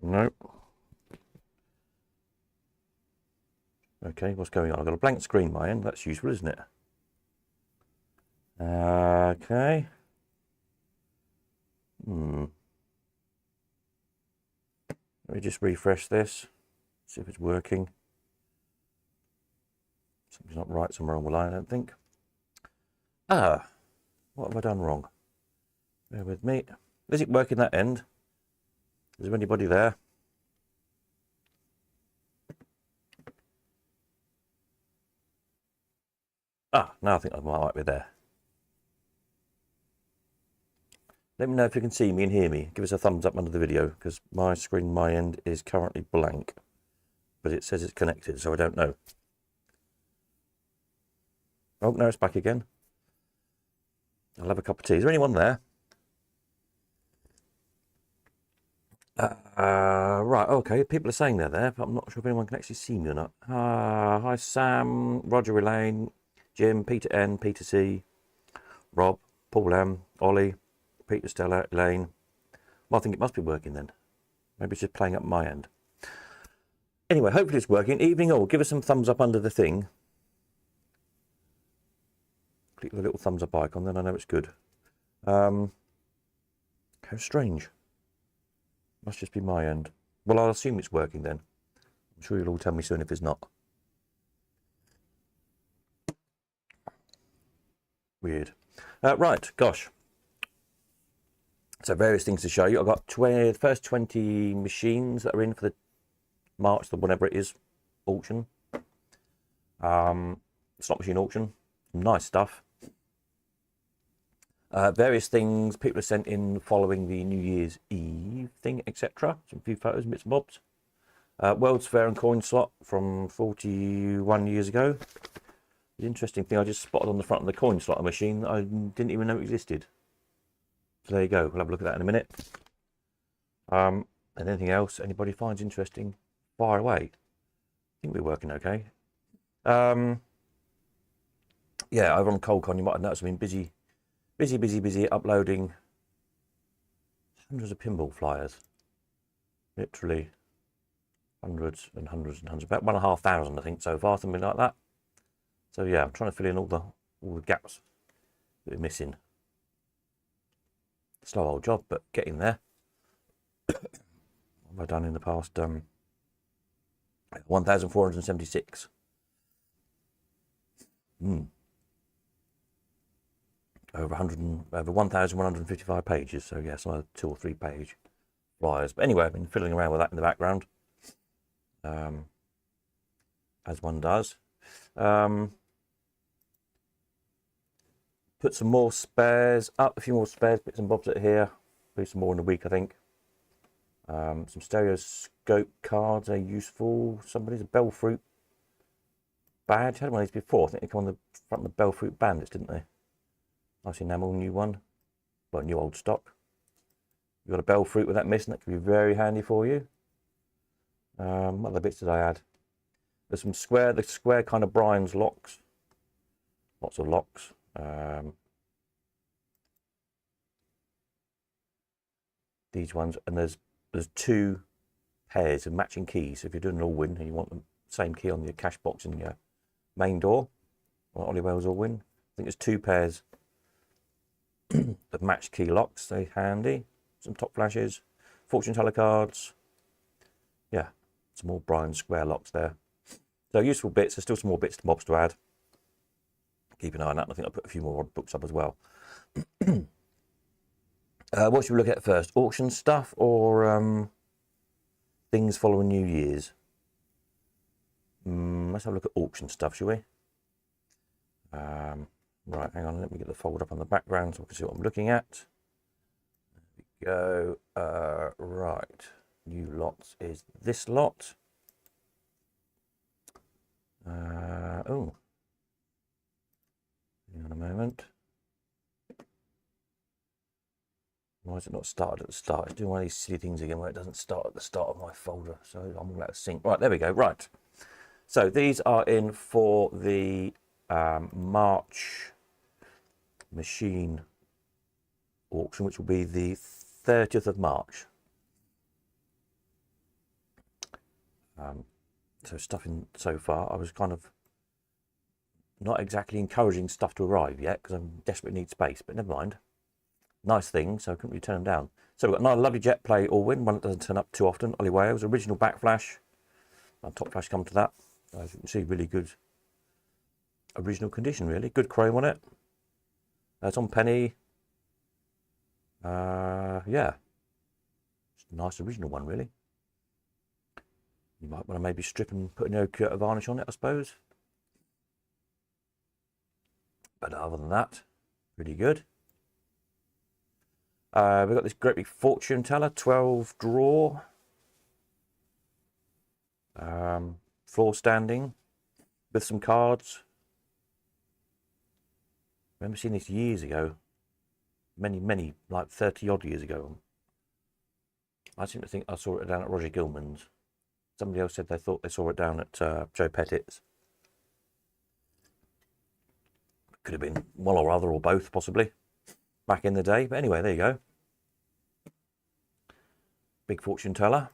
Nope. Okay, what's going on? I've got a blank screen my end. That's useful, isn't it? Okay. Let me just refresh this, see if it's working. Something's not right somewhere on the line, I don't think. What have I done wrong? Bear with me. Is it working that end? Is there anybody there? Now I think I might be there. Let me know if you can see me and hear me. Give us a thumbs up under the video, because my screen, my end, is currently blank. But it says it's connected, so I don't know. Oh, no, it's back again. I'll have a cup of tea. Is there anyone there? Right, okay, people are saying they're there, but I'm not sure if anyone can actually see me or not. Hi, Sam, Roger Elaine, Jim, Peter N, Peter C, Rob, Paul M, Ollie, Peter, Stella, Elaine. Well, I think it must be working then. Maybe it's just playing up my end. Anyway, hopefully it's working. Evening all, give us some thumbs up under the thing. Click the little thumbs up icon, then I know it's good. How strange. Must just be my end. Well, I'll assume it's working then. I'm sure you'll all tell me soon if it's not. Weird. Right, gosh. So various things to show you. I've got the first 20 machines that are in for the March, the whatever it is, auction. Slot machine auction. Nice stuff. Various things people have sent in following the New Year's Eve thing, etc. Some few photos and bits and bobs. World's Fair and coin slot from 41 years ago. The interesting thing I just spotted on the front of the coin slot machine that I didn't even know existed. So there you go. We'll have a look at that in a minute. And anything else anybody finds interesting, fire away. I think we're working okay. Yeah, over on ColdCon, you might have noticed I've been busy uploading hundreds of pinball flyers. Literally hundreds and hundreds and hundreds, about 1,500 I think so far, something like that. So yeah, I'm trying to fill in all the gaps that we're missing. Slow old job, but getting there. What have I done in the past? 1,476. Over 1,155 pages. So yeah, some other 2 or 3 page flyers. But anyway, I've been fiddling around with that in the background, as one does. Put some more spares up, a few more spares, bits and bobs at here. Do some more in a week, I think. Some stereoscope cards are useful. Somebody's a Bellfruit badge. I had one of these before. I think they come on the front of the Bellfruit bandits, didn't they? Nice enamel, new one. Well, new old stock. You've got a Bellfruit with that missing. That could be very handy for you. What other bits did I add? There's some the square kind of Brian's locks. Lots of locks. These ones, and there's 2 pairs of matching keys. So if you're doing an all-win and you want the same key on your cash box in your main door, or Ollie all-win, I think there's 2 pairs of matched key locks. They're handy. Some top flashes, fortune teller cards. Yeah, some more Brian square locks there. So useful bits. There's still some more bits and bobs to add. Keep an eye on that. I think I'll put a few more books up as well. What should we look at first? Auction stuff or things following New Year's? Let's have a look at auction stuff, shall we? Right, hang on. Let me get the folder up on the background so I can see what I'm looking at. There we go. Right. New lots is this lot. Oh. Hang on a moment. Why is it not started at the start? It's doing one of these silly things again where it doesn't start at the start of my folder. So I'm all out of sync. Right, there we go. Right. So these are in for the March machine auction, which will be the 30th of March. So stuff in so far. I was kind of not exactly encouraging stuff to arrive yet because I desperately need space, but never mind. Nice thing, so I couldn't really turn them down. So we've got another lovely jet play All-Win, one that doesn't turn up too often. Ollie Wales, original back flash. Top flash come to that. As you can see, really good original condition, really. Good chrome on it. It's on penny. Yeah. It's a nice original one, really. You might want to maybe strip and put an oak varnish on it, I suppose. But other than that, pretty good. We've got this great big fortune teller, 12 drawer. Floor standing with some cards. I remember seeing this years ago. Many, like 30 odd years ago. I seem to think I saw it down at Roger Gilman's. Somebody else said they thought they saw it down at Joe Pettit's. Could have been one or other or both, possibly, back in the day. But anyway, there you go. Big fortune teller.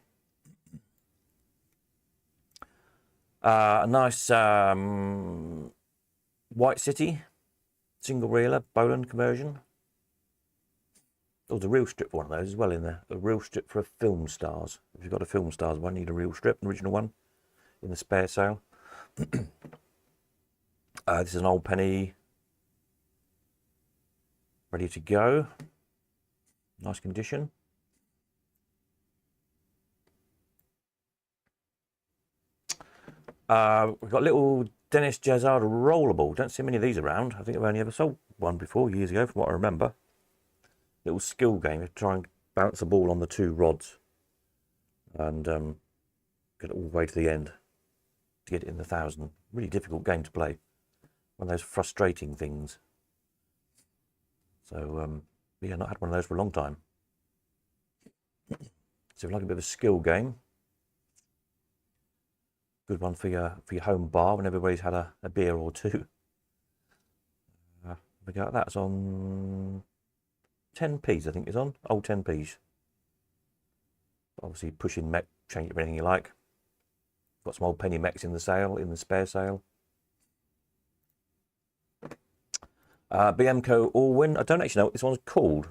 A nice White City single reeler Boland conversion. There was a reel strip for one of those as well in there. A reel strip for a Film Stars. If you've got a Film Stars one, you need a reel strip, an original one, in the spare sale. This is an old penny. Ready to go. Nice condition. We've got little Dennis Jazzard rollerball. Don't see many of these around. I think I've only ever sold one before, years ago, from what I remember. Little skill game. You try and bounce the ball on the two rods and get it all the way to the end to get it in the 1,000. Really difficult game to play. One of those frustrating things. So yeah, not had one of those for a long time. So if you like a bit of a skill game, good one for your home bar when everybody's had a beer or two. We got that's on 10p's, I think it's on. Old 10p's. Obviously pushing mech, change it for anything you like. Got some old penny mechs in the sale, in the spare sale. BMCO All-Win. I don't actually know what this one's called.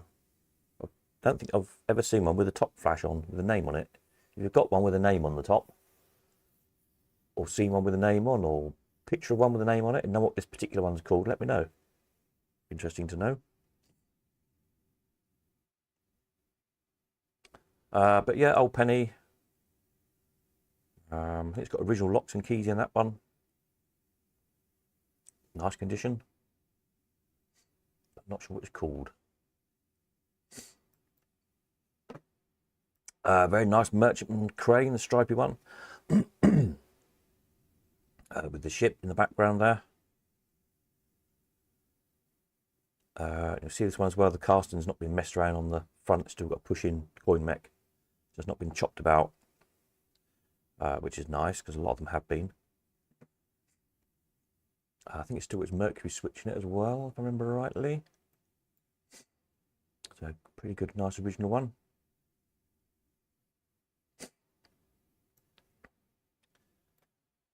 I don't think I've ever seen one with a top flash on, with a name on it. If you've got one with a name on the top, or seen one with a name on, or picture of one with a name on it, and know what this particular one's called, let me know. Interesting to know. But yeah, old penny. I think it's got original locks and keys in that one. Nice condition. Not sure what it's called. Very nice merchantman crane, the stripy one. With the ship in the background there. You'll see this one as well. The casting's not been messed around on the front. It's still got a push-in coin mech. So it's not been chopped about, which is nice because a lot of them have been. I think it's still got its Mercury switch in it as well, if I remember rightly. So pretty good, nice original one.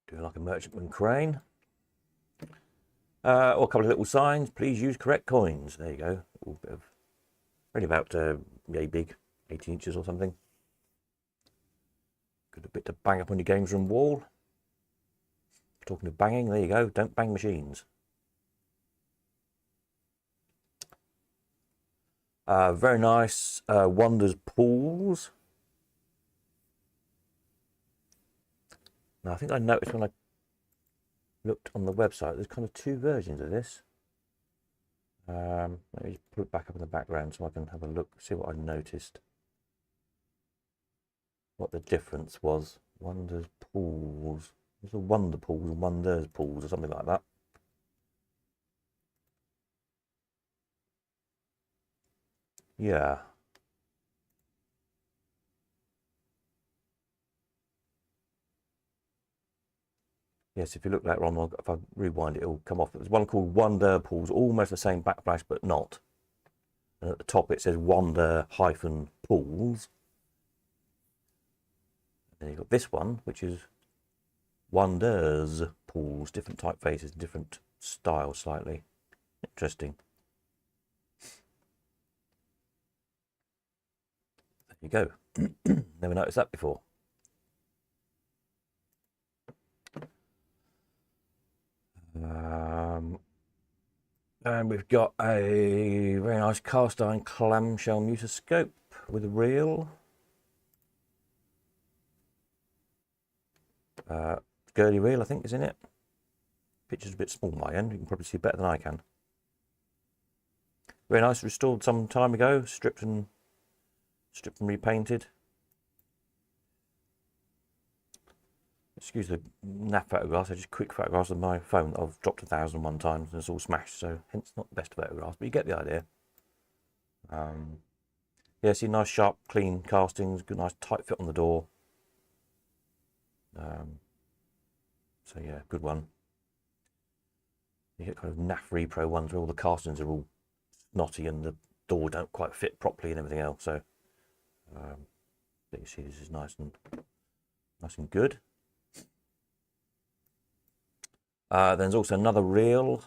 Doing like a merchantman crane. Or a couple of little signs. Please use correct coins. There you go. A bit of, really about yay big, 18 inches or something. Good bit to bang up on your games room wall. Talking of banging, there you go. Don't bang machines. Very nice Wonders pools. Now, I think I noticed when I looked on the website, there's kind of two versions of this. Let me put it back up in the background so I can have a look, see what I noticed. What the difference was. Wonders pools. There's a Wonder pools and Wonders pools or something like that. Yeah. Yes, if you look later on, if I rewind it, it'll come off. There's one called Wonder Pools, almost the same backflash, but not. And at the top it says Wonder-Pools. And then you've got this one, which is Wonders pools, different typefaces, different style slightly. Interesting. There you go. Never noticed that before. And we've got a very nice cast iron clamshell mutoscope with a reel. Girly reel, I think, is in it. Picture's a bit small on my end. You can probably see better than I can. Very nice, restored some time ago, stripped and repainted. Excuse the naff photographs, I just quick photographs of my phone. I've dropped 1,000 one time and it's all smashed, so hence not the best photographs, but you get the idea. Yeah, see, nice sharp clean castings, good nice tight fit on the door. So yeah, good one. You get kind of naff repro ones where all the castings are all knotty and the door don't quite fit properly and everything else, so but you see this is nice and good. There's also another reel.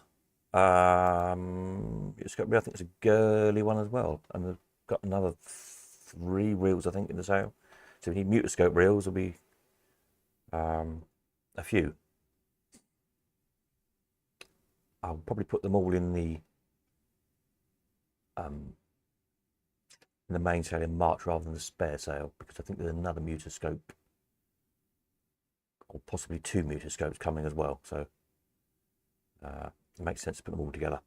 I think it's a girly one as well, and they've got another 3 reels I think in the sale. So if you need mutoscope reels, there'll be a few. I'll probably put them all in the main sale in March rather than the spare sale, because I think there's another mutoscope, or possibly 2 mutoscopes coming as well. So it makes sense to put them all together.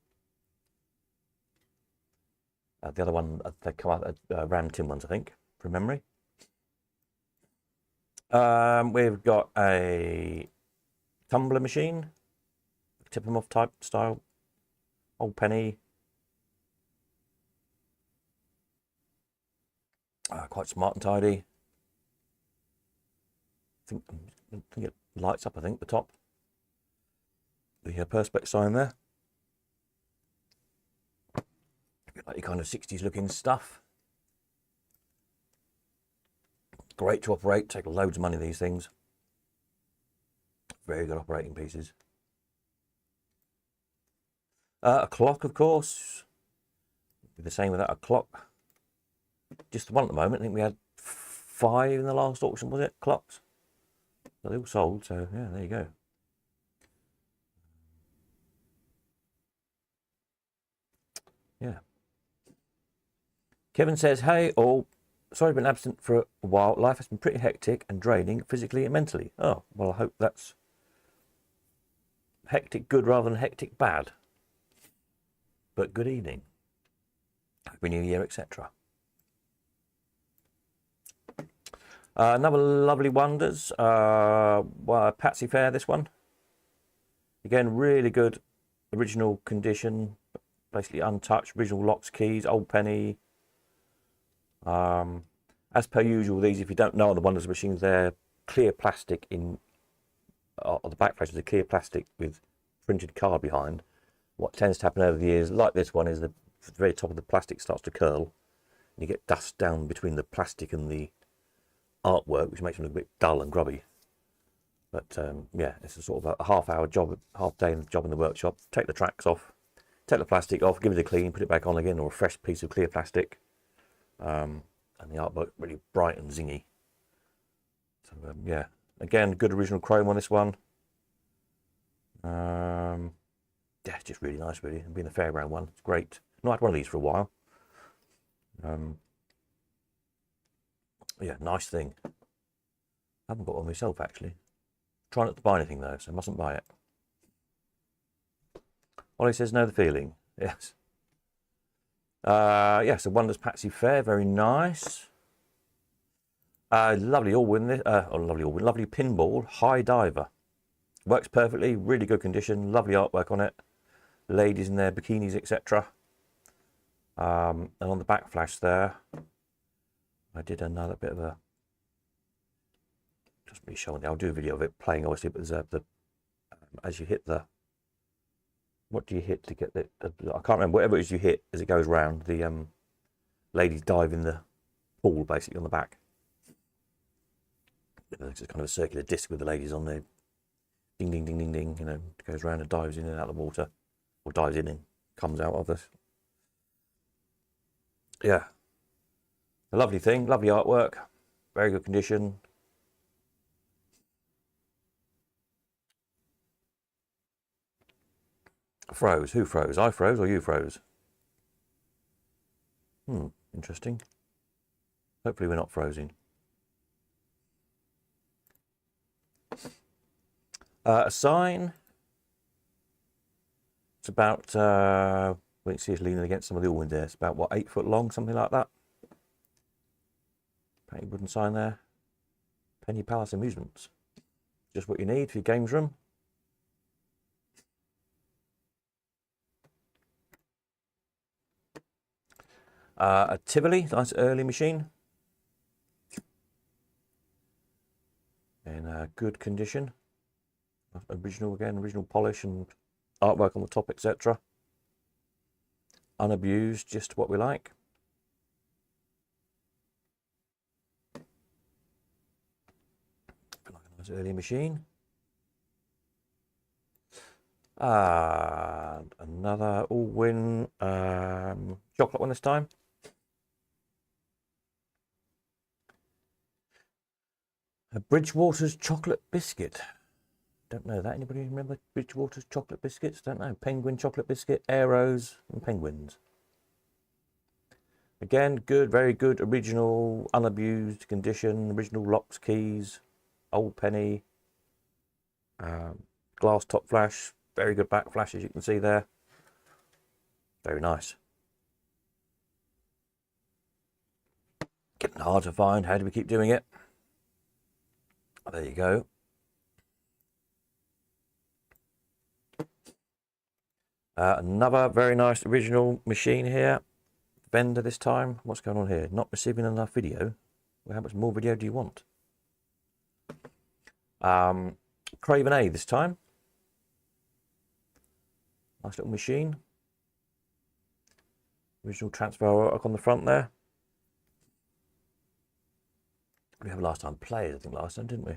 The other one, they come out at Ram Tin ones, I think, from memory. We've got a tumbler machine, tip them off type style, old penny. Quite smart and tidy. I think it lights up, I think, the top. The Perspex sign there. Like your kind of 60s looking stuff. Great to operate, take loads of money, these things. Very good operating pieces. A clock, of course. Be the same without a clock. Just the one at the moment. I think we had 5 in the last auction, was it? Clocks. So they all sold, so yeah, there you go. Yeah. Kevin says, hey all, sorry I've been absent for a while. Life has been pretty hectic and draining physically and mentally. Oh, well, I hope that's hectic good rather than hectic bad. But good evening. Happy New Year, etc. Another lovely Wonders. Patsy Fair, this one. Again, really good original condition. Basically untouched, original locks, keys, old penny. As per usual, these, if you don't know, the Wonders machines, they're clear plastic in, the back face is a clear plastic with printed card behind. What tends to happen over the years, like this one, is the very top of the plastic starts to curl, and you get dust down between the plastic and the artwork, which makes them look a bit dull and grubby. But yeah, it's a sort of a half-hour job, half-day job in the workshop. Take the tracks off, take the plastic off, give it a clean, put it back on again, or a fresh piece of clear plastic. And the artwork really bright and zingy. So yeah, again, good original chrome on this one. Yeah, it's just really nice, really. And being the fairground one, it's great. Not had one of these for a while. Yeah, nice thing. I haven't got one myself, actually. Try not to buy anything, though, so I mustn't buy it. Ollie says, know the feeling. Yes. Yeah, so Wonders Patsy Fair, very nice. Lovely Allwyn, lovely pinball, high diver. Works perfectly, really good condition, lovely artwork on it. Ladies in their bikinis, etc. And on the back flash there, I did another bit of a, just me showing. I'll do a video of it playing, obviously, but there's as you hit the, what do you hit to get the I can't remember, whatever it is you hit as it goes round, the ladies dive in the pool, basically, on the back. It's kind of a circular disc with the ladies on there ding, ding, ding, ding, ding, you know, goes around and dives in and out of the water, or dives in and comes out of this. Yeah, a lovely thing, lovely artwork, very good condition. Froze. Who froze? I froze or you froze? Interesting. Hopefully we're not frozen. A sign. It's about, we can see it's leaning against some of the awning there. It's about, what, 8 foot long, something like that. Painted wooden sign there. Penny Palace Amusements. Just what you need for your games room. A Tivoli, nice early machine. In good condition. Original again, original polish and artwork on the top, etc. Unabused, just what we like. Like a nice early machine. Another all-win chocolate one this time. A Bridgewater's chocolate biscuit. Don't know that. Anybody remember Bridgewater's chocolate biscuits? Don't know. Penguin chocolate biscuit, arrows and penguins. Again, good, very good, original, unabused condition, original locks, keys, old penny, glass top flash, very good back flash as you can see there. Very nice. Getting hard to find. How do we keep doing it? There you go. Another very nice original machine here. Vendor this time. What's going on here? Not receiving enough video. Well, how much more video do you want? Craven A this time. Nice little machine. Original transfer artwork on the front there. We have last time players, I think last time, didn't we?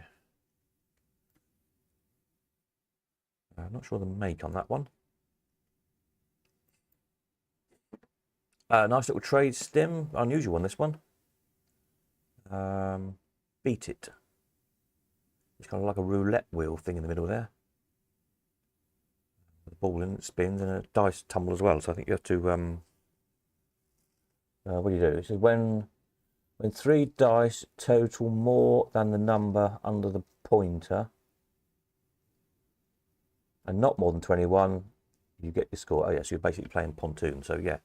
I'm not sure the make on that one. Nice little trade stim, unusual one, this one. Beat it. It's kind of like a roulette wheel thing in the middle there. The ball in, it spins, and a dice tumble as well. So I think you have to, what do you do? It says when 3 dice total more than the number under the pointer, and not more than 21, you get your score. Oh yeah, so you're basically playing pontoon, so yeah.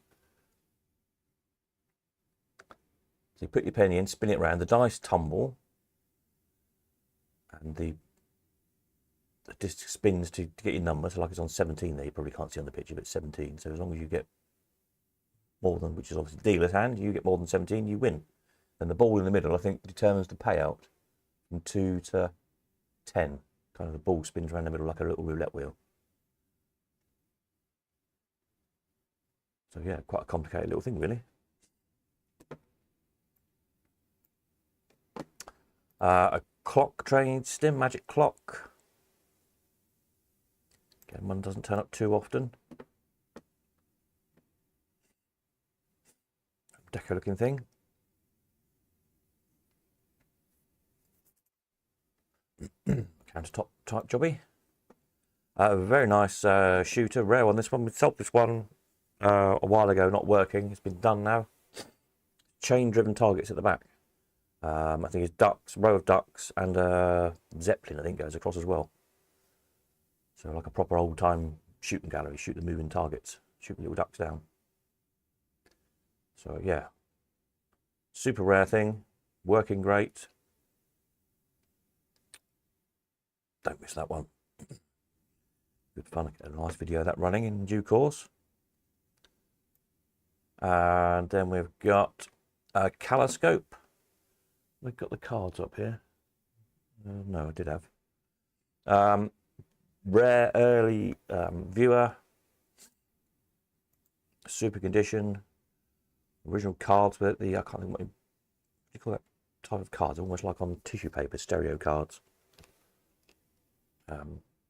So you put your penny in, spin it around, the dice tumble, and the disc spins to get your number. So like it's on 17 there, you probably can't see on the picture, but it's 17. So as long as you get more than, which is obviously the dealer's hand, you get more than 17, you win. And the ball in the middle, I think, determines the payout from 2 to 10. Kind of the ball spins around the middle like a little roulette wheel. So yeah, quite a complicated little thing, really. A clock trade stim, magic clock. Again, one doesn't turn up too often. Deco looking thing. Countertop type jobby. A very nice shooter, rare one. This one, we sold this one a while ago, not working. It's been done now. Chain driven targets at the back. I think it's ducks, row of ducks, and Zeppelin, I think, goes across as well. So like a proper old time shooting gallery, shoot the moving targets, shoot the little ducks down. So yeah, super rare thing, working great. Don't miss that one. Good fun. I get a nice video of that running in due course. And then we've got a Caloscope. We've got the cards up here. No, I did have. Rare early viewer. Super condition. Original cards with the, I can't think what you call that type of cards, almost like on tissue paper, stereo cards.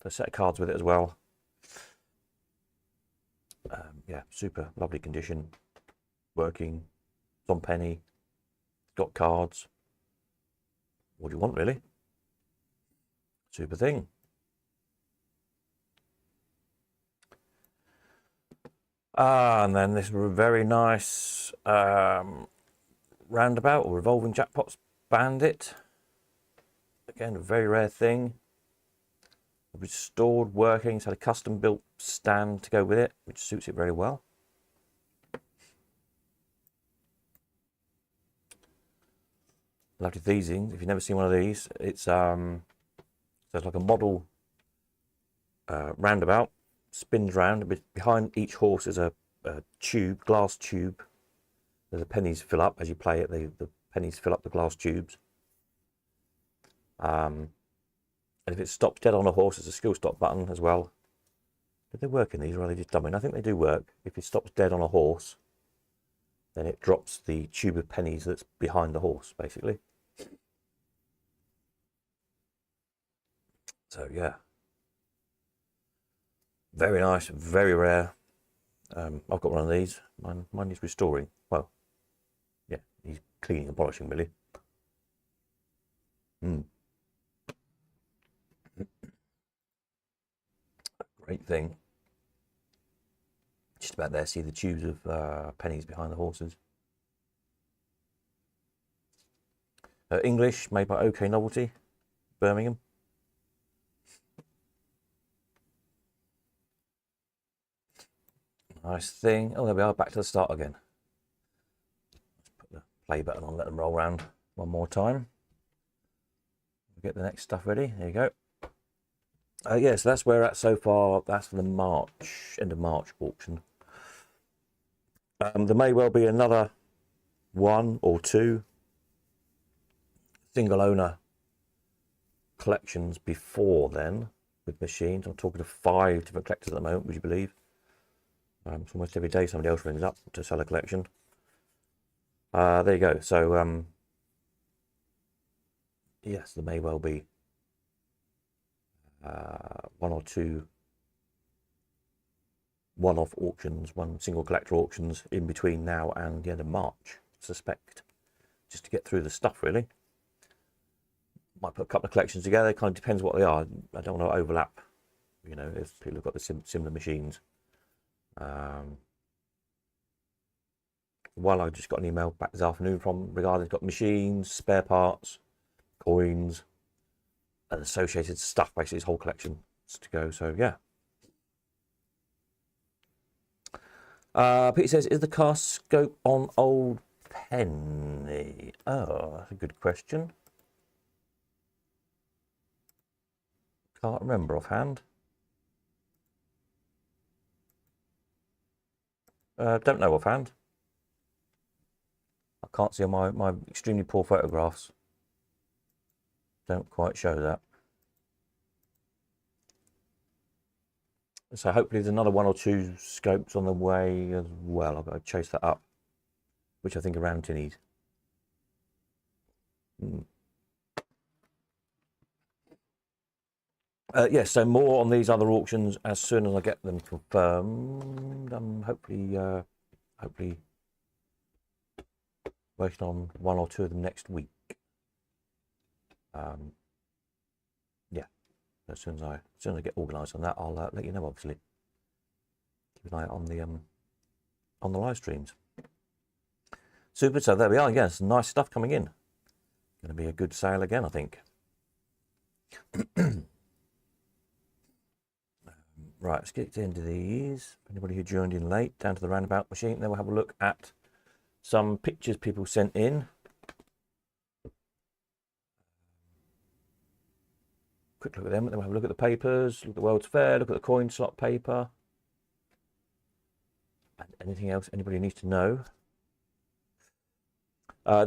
a set of cards with it as well. Yeah, super lovely condition, working. It's on penny, got cards. What do you want, really? Super thing. And then this very nice roundabout or revolving jackpots bandit. Again, a very rare thing. Restored, working. It's had a custom built stand to go with it, which suits it very well. Lovely thesing. If you've never seen one of these, it's so it's like a model roundabout, spins round. Behind each horse is a tube, glass tube. The pennies fill up as you play it. The pennies fill up the glass tubes. And if it stops dead on a horse, there's a skill stop button as well. Do they work in these, or are they just dummy? I think they do work. If it stops dead on a horse, then it drops the tube of pennies that's behind the horse, basically. So yeah, very nice, very rare. I've got one of these. Mine is restoring. Well, yeah, he's cleaning and polishing, really. Great thing. Just about there, see the tubes of pennies behind the horses. English, made by OK Novelty, Birmingham. Nice thing. Oh, there we are, back to the start again. Let's put the play button on, let them roll around one more time. We'll get the next stuff ready. There you go. Yeah, so that's where we're at so far. That's for the end of March auction. There may well be another one or two single owner collections before then with machines. I'm talking to 5 different collectors at the moment, would you believe? It's almost every day somebody else rings up to sell a collection. There you go. So yes, there may well be one or two one-off auctions, one single collector auctions in between now and the end of March, I suspect, just to get through the stuff, really. Might put a couple of collections together. It kind of depends what they are. I don't want to overlap, you know, if people have got the similar machines. While I just got an email back this afternoon from regarding got machines, spare parts, coins, and associated stuff, basically his whole collection to go. So yeah. Peter says, is the car scope on old penny? Oh, that's a good question. Can't remember offhand. Don't know offhand. I can't see on my extremely poor photographs. Don't quite show that. So hopefully there's another 1 or 2 scopes on the way as well. I've got to chase that up, which I think are round tinnies. Yes, so more on these other auctions as soon as I get them confirmed. Hopefully working on 1 or 2 of them next week. Yeah, as soon as I get organised on that, I'll let you know. Obviously, keep an eye on the live streams. Super. So there we are. Yeah, some nice stuff coming in. Going to be a good sale again, I think. Right, let's get to the end of these. Anybody who joined in late, down to the roundabout machine. Then we'll have a look at some pictures people sent in. Quick look at them, then we'll have a look at the papers, look at the World's Fair, look at the coin slot paper. And anything else anybody needs to know.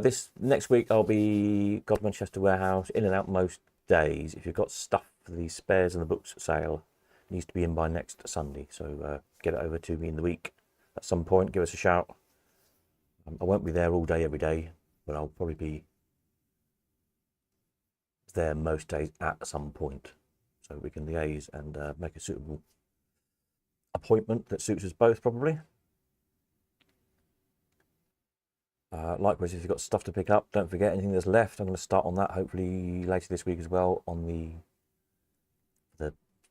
This next week I'll be God Manchester Warehouse, in and out most days. If you've got stuff for the spares and the books sale, it needs to be in by next Sunday. So get it over to me in the week at some point, give us a shout. I won't be there all day every day, but I'll probably be there most days at some point. so we can liaise and make a suitable appointment that suits us both, probably. Likewise, if you've got stuff to pick up, don't forget anything that's left. I'm going to start on that hopefully later this week as well, on the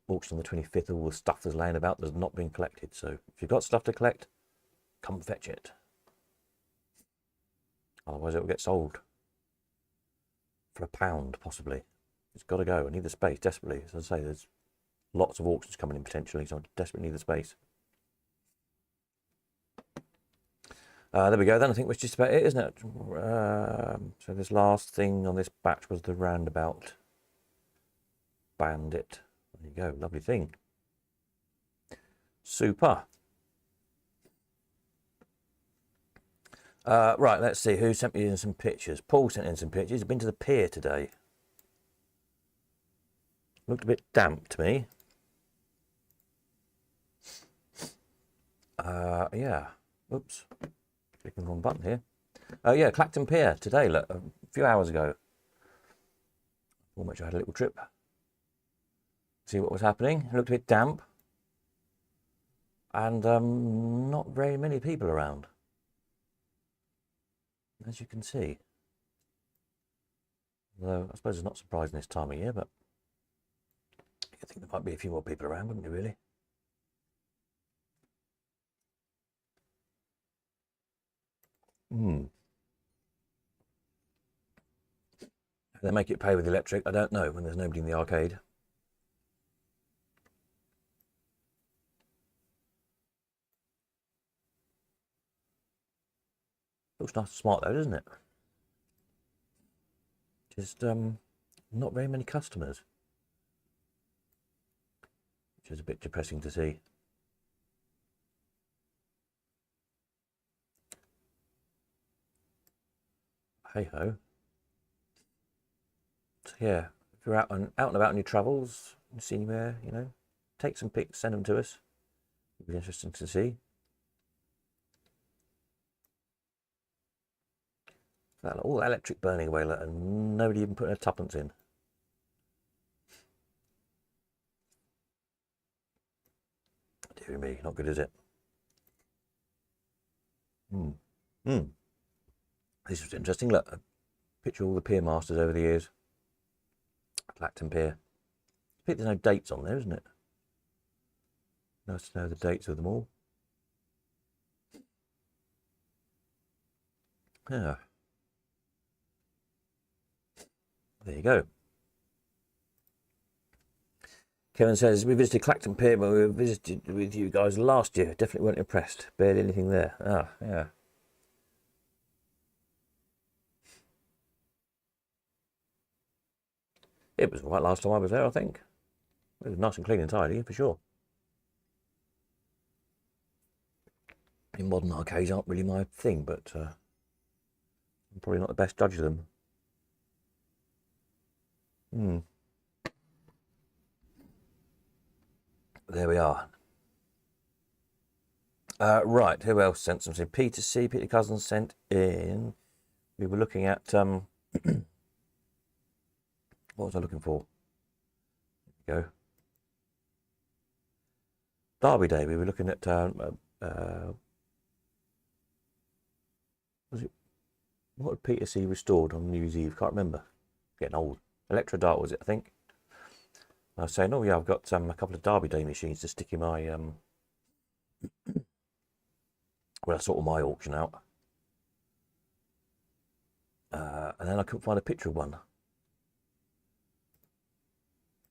auction on the 25th. All the stuff that's laying about that's not been collected. So if you've got stuff to collect, come fetch it. Otherwise, it will get sold for £1, possibly. It's got to go. I need the space desperately. As I say, there's lots of auctions coming in potentially, so I desperately need the space. There we go. Then I think that's just about it, isn't it? So this last thing on this batch was the roundabout bandit. There you go. Lovely thing. Super. Right, let's see who sent me in some pictures. Paul sent in some pictures. He's been to the pier today. Looked a bit damp to me. Yeah. Oops. Clicking the wrong button here. Yeah, Clacton Pier today, look, a few hours ago. Almost I had a little trip. See what was happening. It looked a bit damp. And not very many people around, as you can see. Although I suppose it's not surprising this time of year, but I think there might be a few more people around, wouldn't you, really? They make it pay with electric, I don't know, when there's nobody in the arcade. Looks nice and smart though, doesn't it? Just not very many customers, which is a bit depressing to see. Hey ho. So yeah, if you're out and about on your travels, you see anywhere, you know, take some pics, send them to us. It'll be interesting to see. All that electric burning away, and nobody even putting a tuppence in. Dear me, not good, is it? This was interesting. Look, a picture of all the pier masters over the years. Clacton Pier. I think there's no dates on there, isn't it? Nice to know the dates of them all. Yeah. There you go. Kevin says, we visited Clacton Pier when we visited with you guys last year. Definitely weren't impressed. Barely anything there. Ah, yeah. It was right last time I was there, I think. It was nice and clean and tidy, for sure. The modern arcades aren't really my thing, but I'm probably not the best judge of them. There we are. Right, who else sent something? Peter C. Peter Cousins sent in. We were looking at what was I looking for? There we go. Derby Day. We were looking at was it, what had Peter C. restored on New Year's Eve? Can't remember. Getting old. Electro Dart was it? I think. I was saying, oh yeah, I've got a couple of Derby Day machines to stick in my when I sorted my auction out. And then I couldn't find a picture of one.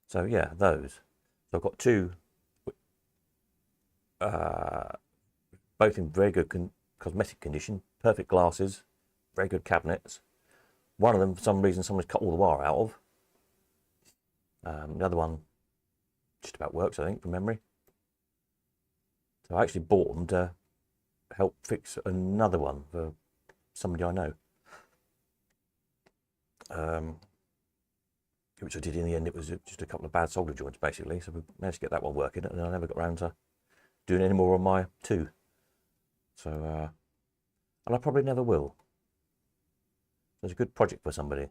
So yeah, those. So I've got two, both in very good cosmetic condition, perfect glasses, very good cabinets. One of them, for some reason, someone's cut all the wire out of. The other one just about works, I think, from memory. So I actually bought them to help fix another one for somebody I know. Which I did in the end. It was just a couple of bad solder joints, basically. So we managed to get that one working, and I never got around to doing any more on my two. So, and I probably never will. It's a good project for somebody.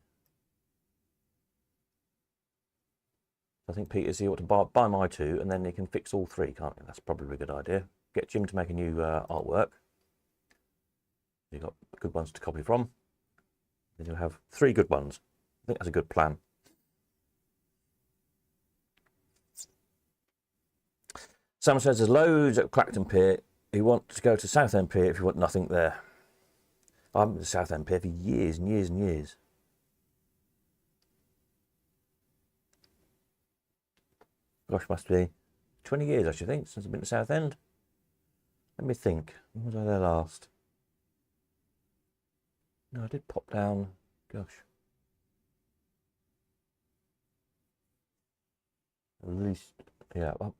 I think Peter, you ought to buy my two, and then you can fix all three, can't you? That's probably a good idea. Get Jim to make a new artwork. You've got good ones to copy from. Then you'll have three good ones. I think that's a good plan. Sam says there's loads at Clacton Pier. You want to go to Southend Pier if you want nothing there. I haven't been to Southend Pier for years and years and years. Gosh, must be 20 years, I should think, since I've been to Southend. Let me think. When was I there last? No, I did pop down. Gosh. At least, yeah. I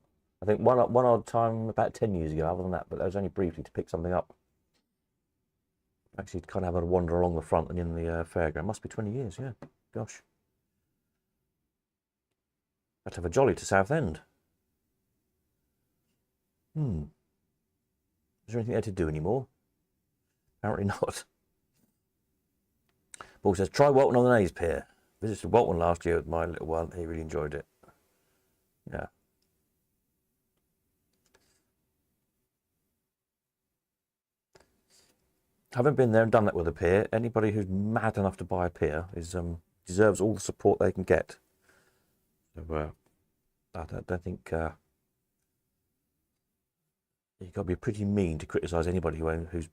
think one odd time about 10 years ago, other than that, but that was only briefly to pick something up. Actually, kind of have a wander along the front and in the fairground. Must be 20 years, yeah. Gosh. Had to have a jolly to Southend. Is there anything there to do anymore? Apparently not. Paul says, try Walton on the Naze Pier. Visited Walton last year with my little one. He really enjoyed it. Yeah. Haven't been there and done that with a pier. Anybody who's mad enough to buy a pier is deserves all the support they can get. So, I don't think you've got to be pretty mean to criticise anybody who's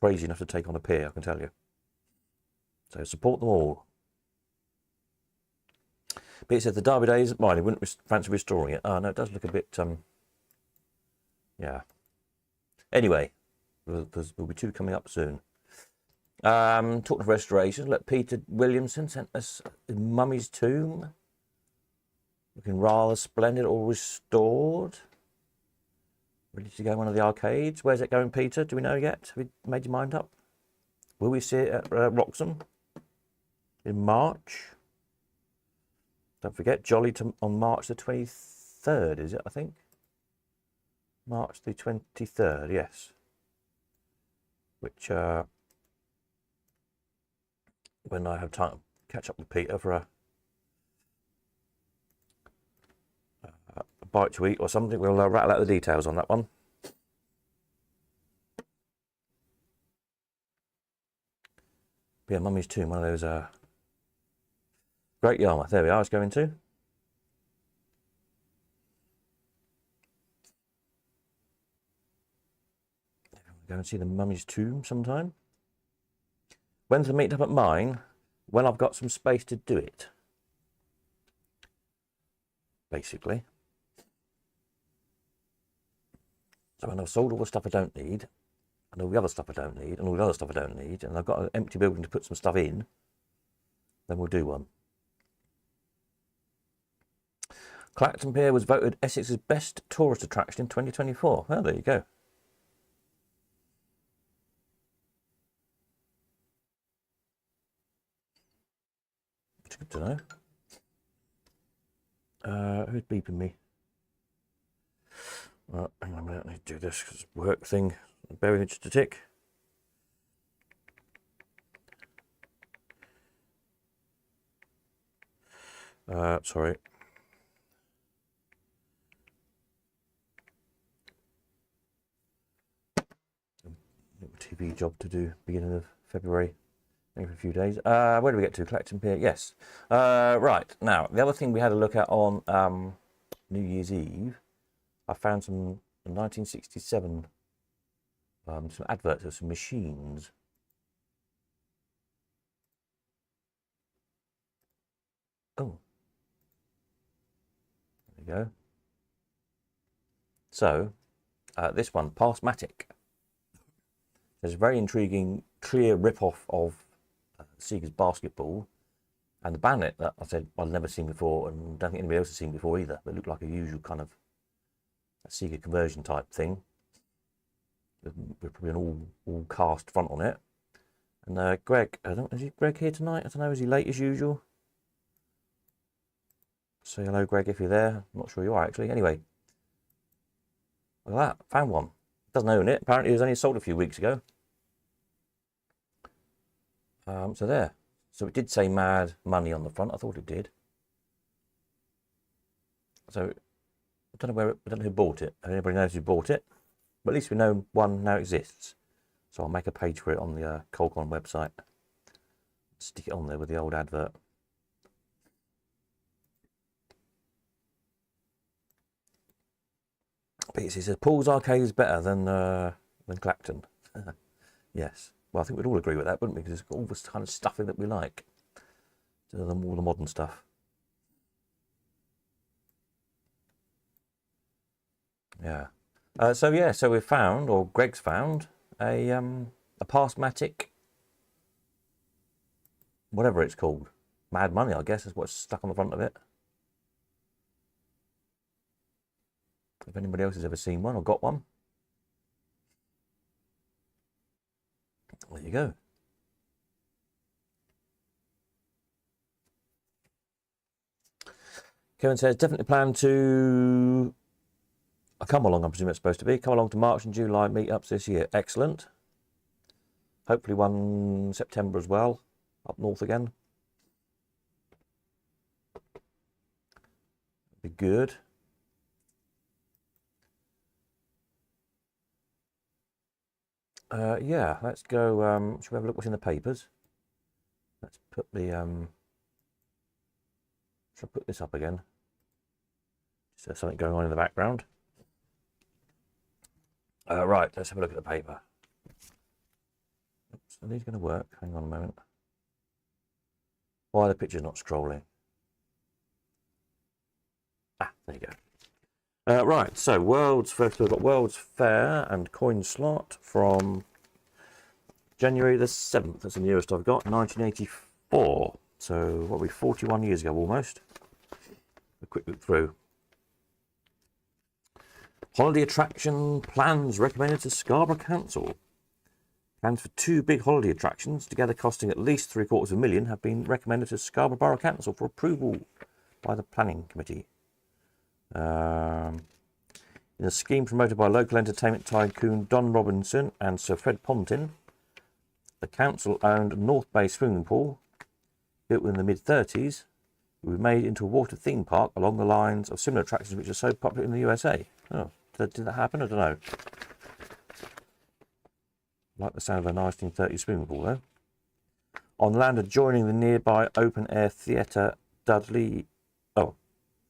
crazy enough to take on a pier, I can tell you. So support them all. But it said the Derby Day isn't mine. He wouldn't fancy restoring it. Oh, no, it does look a bit, yeah. Anyway, there'll be two coming up soon. Talking of restoration, look, Peter Williamson sent us Mummy's Tomb. Looking rather splendid, all restored. Ready to go in one of the arcades. Where's it going, Peter? Do we know yet? Have you made your mind up? Will we see it at Wroxham in March? Don't forget, Jolly on March the 23rd, is it, I think? March the 23rd, yes. Which, when I have time to catch up with Peter for a bite to eat or something, we'll rattle out the details on that one. But yeah, Mummy's Tomb, one of those Great Yarmouth. There we are. It's going to. Go and see the Mummy's Tomb sometime. When's the meet up at mine? When I've got some space to do it. Basically. So when I've sold all the stuff I don't need, and all the other stuff I don't need, and all the other stuff I don't need, and I've got an empty building to put some stuff in, then we'll do one. Clacton Pier was voted Essex's best tourist attraction in 2024. Well, there you go. It's good to know. Who's beeping me? Right, hang on a minute, I need to do this because it's a work thing. Bear with me just a tick. Sorry. TV job to do beginning of February, maybe for a few days. Where do we get to? Clacton Pier, yes. Right, now, the other thing we had a look at on New Year's Eve, I found some 1967, some adverts of some machines. Oh. There we go. So, this one, Passmatic. There's a very intriguing, clear rip-off of Sega's Basketball, and the bayonet that I said I'd never seen before, and don't think anybody else has seen before either. But it looked like a usual kind of a Sega conversion type thing, with probably an all cast front on it. And Greg, is Greg here tonight? I don't know. Is he late as usual? Say hello, Greg, if you're there. I'm not sure you are actually. Anyway, look at that. Found one. Doesn't own it. Apparently, it was only sold a few weeks ago. So there. So it did say Mad Money on the front. I thought it did. So I don't know where, I don't know who bought it. Anybody knows who bought it? But at least we know one now exists. So I'll make a page for it on the Colcon website. Stick it on there with the old advert. But he says Paul's Arcade is better than Clacton. Yes. Well, I think we'd all agree with that, wouldn't we? Because it's got all this kind of stuffing that we like. Other than all the modern stuff. Yeah. So we've found, or Greg's found, a Passmatic, whatever it's called. Mad Money, I guess, is what's stuck on the front of it. If anybody else has ever seen one or got one. There you go. Kevin says, definitely plan to come along, I presume it's supposed to be. Come along to March and July meetups this year. Excellent. Hopefully one September as well, up north again. Be good. Yeah, let's go. Should we have a look what's in the papers? Let's put the shall I put this up again? Is there something going on in the background? Right, let's have a look at the paper. Oops, are these going to work? Hang on a moment. Why are the pictures not scrolling? Ah, there you go. Right, so first we've got World's Fair and Coin Slot from January the 7th. That's the nearest I've got, 1984. So what are we, 41 years ago almost. A quick look through. Holiday attraction plans recommended to Scarborough Council. Plans for 2 big holiday attractions, together costing at least $750,000, have been recommended to Scarborough Borough Council for approval by the Planning Committee. In a scheme promoted by local entertainment tycoon Don Robinson and Sir Fred Pontin, the council-owned North Bay swimming pool, built in the mid-30s, will be made into a water theme park along the lines of similar attractions which are so popular in the USA. Oh, did that happen? I don't know. Like the sound of a 1930s swimming pool, though. On land adjoining the nearby open-air theatre Dudley... Oh,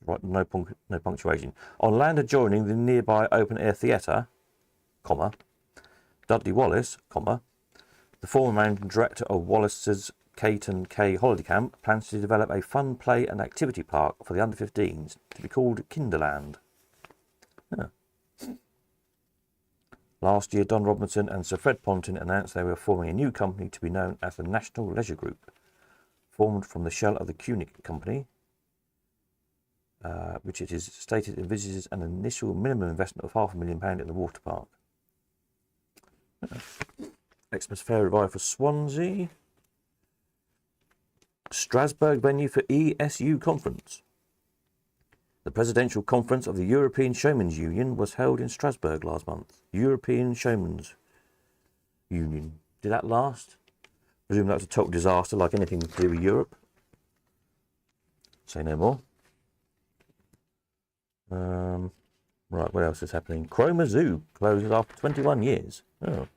right, no punctuation. On land adjoining the nearby open-air theatre, comma, Dudley Wallace, comma, the former managing director of Wallace's Caton K Holiday Camp plans to develop a fun play and activity park for the under-15s to be called Kinderland. Huh. Last year, Don Robinson and Sir Fred Pontin announced they were forming a new company to be known as the National Leisure Group, formed from the shell of the Cunic Company, which it is stated envisages an initial minimum investment of £500,000 in the water park. Xmas Fair Revive for Swansea. Strasbourg venue for ESU conference. The presidential conference of the European Showmen's Union was held in Strasbourg last month. European Showmen's Union. Did that last? I presume that was a total disaster, like anything to do with Europe. Say no more. Right, what else is happening? Cromer Zoo closes after 21 years. Oh.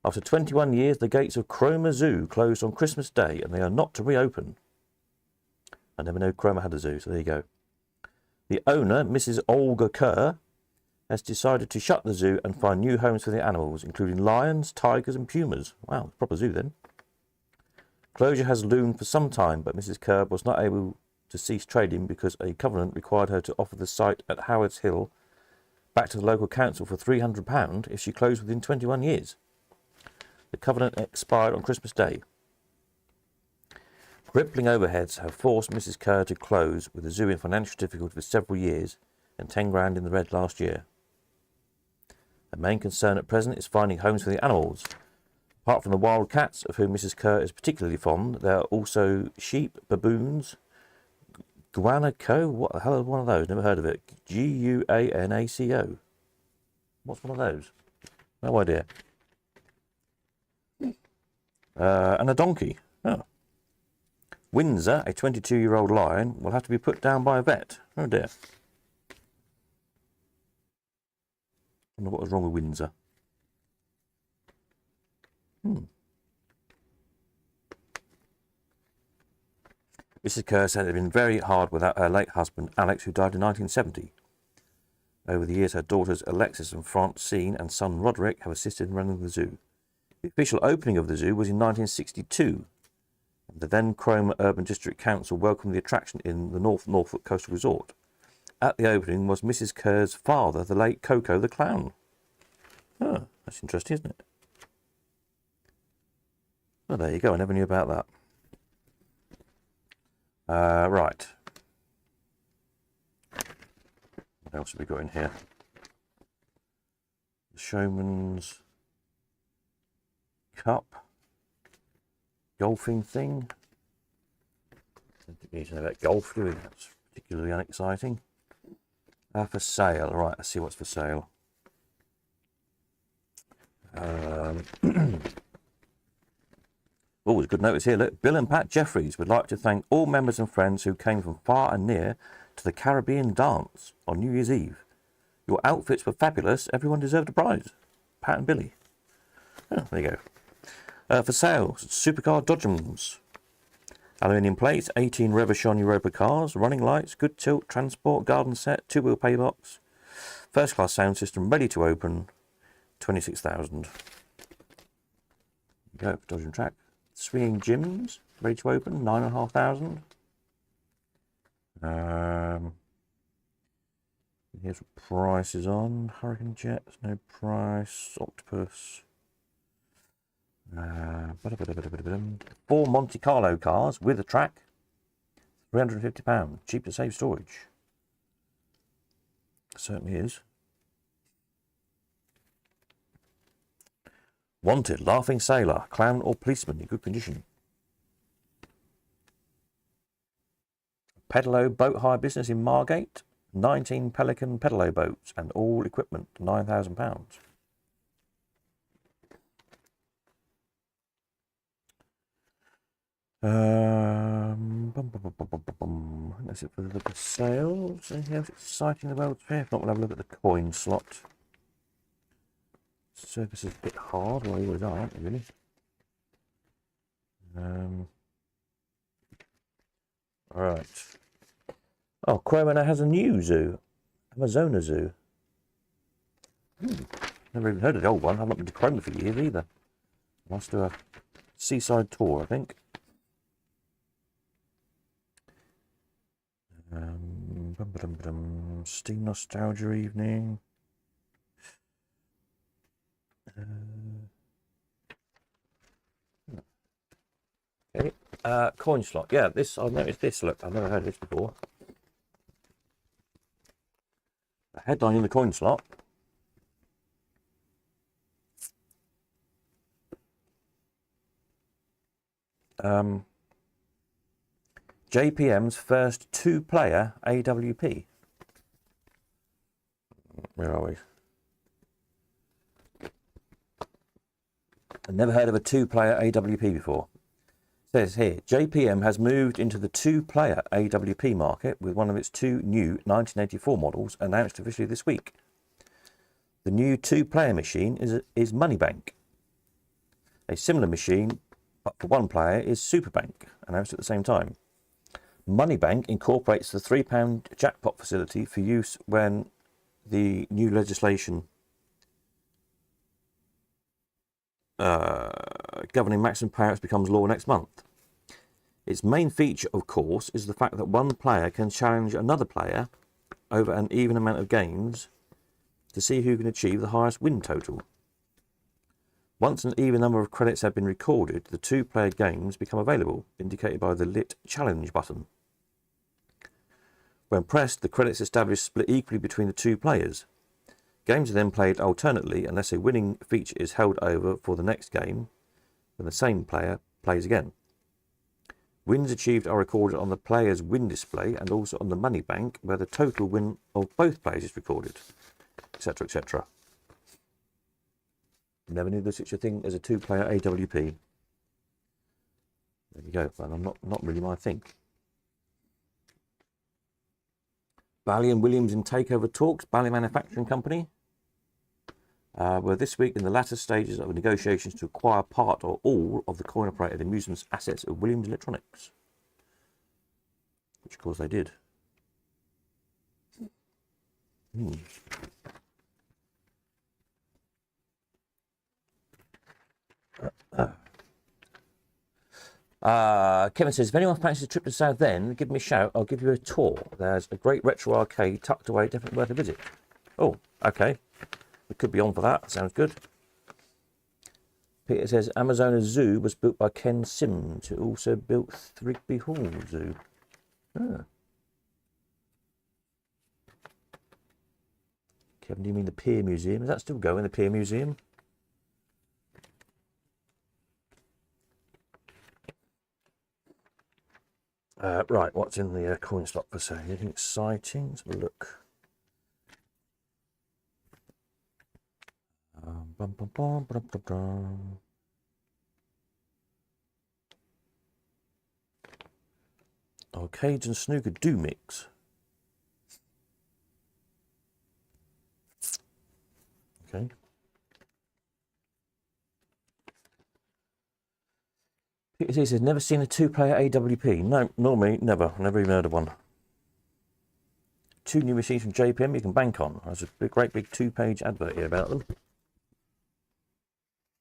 After 21 years, the gates of Cromer Zoo closed on Christmas Day, and they are not to reopen. I never knew Cromer had a zoo, so there you go. The owner, Mrs. Olga Kerr, has decided to shut the zoo and find new homes for the animals, including lions, tigers and pumas. Wow, proper zoo then. Closure has loomed for some time, but Mrs. Kerr was not able to cease trading because a covenant required her to offer the site at Howard's Hill back to the local council for £300 if she closed within 21 years. The covenant expired on Christmas Day. Crippling overheads have forced Mrs. Kerr to close, with the zoo in financial difficulty for several years and 10 grand in the red last year. The main concern at present is finding homes for the animals. Apart from the wild cats, of whom Mrs. Kerr is particularly fond, there are also sheep, baboons, guanaco. What the hell is one of those? Never heard of it. Guanaco. What's one of those? No idea. And a donkey. Oh. Windsor, a 22-year-old lion, will have to be put down by a vet. Oh dear. I wonder what was wrong with Windsor. Mrs. Kerr said it had been very hard without her late husband, Alex, who died in 1970. Over the years, her daughters Alexis and Francine and son Roderick have assisted in running the zoo. The official opening of the zoo was in 1962. The then Cromer Urban District Council welcomed the attraction in the North Norfolk Coastal Resort. At the opening was Mrs. Kerr's father, the late Coco the Clown. Oh, that's interesting, isn't it? Well, there you go. I never knew about that. Right. What else have we got in here? The Showman's Cup. Golfing thing. Don't think we need to know about golf, do we? That's particularly unexciting. For sale. Right, let's see what's for sale. Always good notice here. Look, Bill and Pat Jeffries would like to thank all members and friends who came from far and near to the Caribbean dance on New Year's Eve. Your outfits were fabulous. Everyone deserved a prize. Pat and Billy. Oh, there you go. For sale, supercar Dodgems. Aluminium plates, 18 Reverchon Europa cars, running lights, good tilt, transport, garden set, two-wheel paybox, first class sound system, ready to open, 26,000. Go for Dodge and Track. Swinging gyms, ready to open, 9,500. Here's what prices on. Hurricane Jets, no price. Octopus. 4 Monte Carlo cars with a track, £350. Cheap to save storage. Certainly is. Wanted, laughing sailor, clown or policeman in good condition. Pedalo boat hire business in Margate, 19 Pelican Pedalo boats and all equipment, £9,000. That's it for the sales. Anything else exciting in the World's Fair? If not, we'll have a look at the coin slot. Circus is a bit hard, well, they always are, aren't they, really? Alright. Oh, Cromer now has a new zoo. Amazona Zoo. Never even heard of the old one. I've not been to Cromer for years either. Must do a seaside tour, I think. Steam Nostalgia Evening. Okay. Coin slot. Yeah, this, I've noticed this. Look, I've never heard of this before. A headline in the coin slot. JPM's first 2-player AWP. Where are we? I've never heard of a 2-player AWP before. It says here, JPM has moved into the 2-player AWP market with one of its 2 new 1984 models announced officially this week. The new 2-player machine is Moneybank. A similar machine, but for 1 player, is Superbank, announced at the same time. Moneybank incorporates the £3 jackpot facility for use when the new legislation governing maximum payouts becomes law next month. Its main feature, of course, is the fact that 1 player can challenge another player over an even amount of games to see who can achieve the highest win total. Once an even number of credits have been recorded, the 2-player games become available, indicated by the lit challenge button. When pressed, the credits established split equally between the 2 players. Games are then played alternately unless a winning feature is held over for the next game, when the same player plays again. Wins achieved are recorded on the player's win display and also on the money bank, where the total win of both players is recorded, etc., etc. Never knew there's such a thing as a 2-player AWP. There you go. But I'm not really my thing. Bally and Williams in takeover talks. Bally Manufacturing Company. We're this week in the latter stages of negotiations to acquire part or all of the coin-operated amusements assets of Williams Electronics. Which, of course, they did. Kevin says, if anyone fancies a trip to Southend, give me a shout. I'll give you a tour. There's a great retro arcade tucked away, definitely worth a visit. Oh, okay. We could be on for that. Sounds good. Peter says, Amazona Zoo was built by Ken Sims, who also built Thrigby Hall Zoo. Ah. Kevin, do you mean the Pier Museum? Is that still going, the Pier Museum? Right, what's in the coin stock for sale? Anything exciting? Let's have a look. Arcades and snooker do mix. Okay. Peter says, never seen a two-player AWP. No, nor me, never. Never even heard of one. 2 new machines from JPM you can bank on. There's a great big 2-page advert here about them.